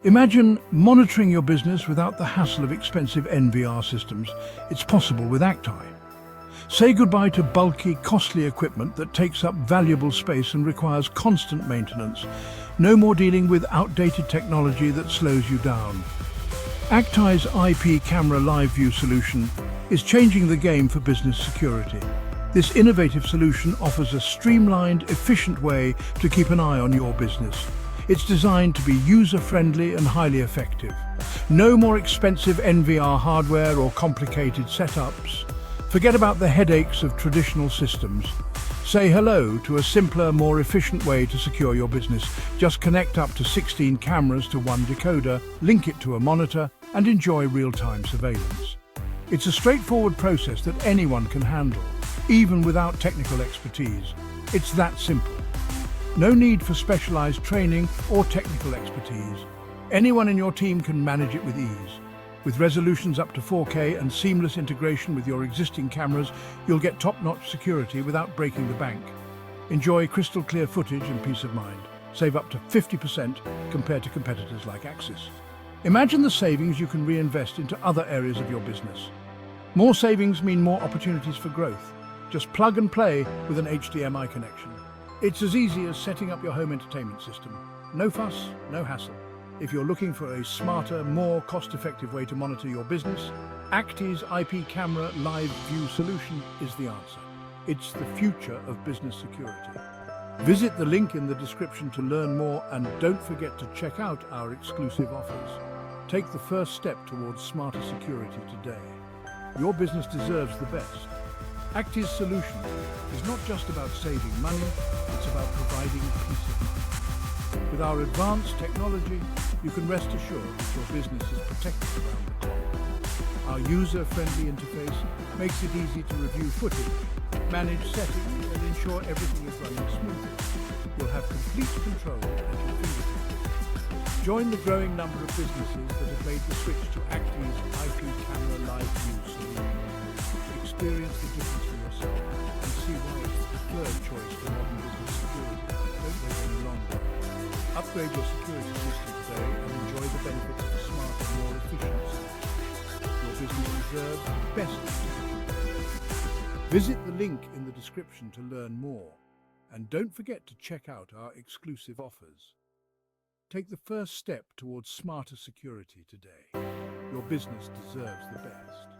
Imagine monitoring your business without the hassle of expensive NVR systems. It's possible with ACTi. Say goodbye to bulky, costly equipment that takes up valuable space and requires constant maintenance. No more dealing with outdated technology that slows you down. ACTi's IP camera live view solution is changing the game for business security. This innovative solution offers a streamlined, efficient way to keep an eye on your business. It's designed to be user-friendly and highly effective. No more expensive NVR hardware or complicated setups. Forget about the headaches of traditional systems. Say hello to a simpler, more efficient way to secure your business. Just connect up to 16 cameras to one decoder, link it to a monitor, and enjoy real-time surveillance. It's a straightforward process that anyone can handle, even without technical expertise. It's that simple. No need for specialized training or technical expertise. Anyone in your team can manage it with ease. With resolutions up to 4K and seamless integration with your existing cameras, you'll get top-notch security without breaking the bank. Enjoy crystal clear footage and peace of mind. Save up to 50% compared to competitors like Axis. Imagine the savings you can reinvest into other areas of your business. More savings mean more opportunities for growth. Just plug and play with an HDMI connection. It's as easy as setting up your home entertainment system. No fuss, no hassle. If you're looking for a smarter, more cost-effective way to monitor your business, ACTi's IP camera live view solution is the answer. It's the future of business security. Visit the link in the description to learn more, and don't forget to check out our exclusive offers. Take the first step towards smarter security today. Your business deserves the best. ACTi's solution is not just about saving money, it's about providing peace of mind. With our advanced technology, you can rest assured that your business is protected around the clock. Our user-friendly interface makes it easy to review footage, manage settings, and ensure everything is running smoothly. You'll have complete control at your fingertips. Join the growing number of businesses that have made the switch to ACTi's IP camera live view solution. Experience the difference for yourself and see why it's the preferred choice for modern business security. Don't wait any longer. Upgrade your security system today and enjoy the benefits of a smarter, more efficient solution. Your business deserves the best. Visit the link in the description to learn more. And don't forget to check out our exclusive offers. Take the first step towards smarter security today. Your business deserves the best.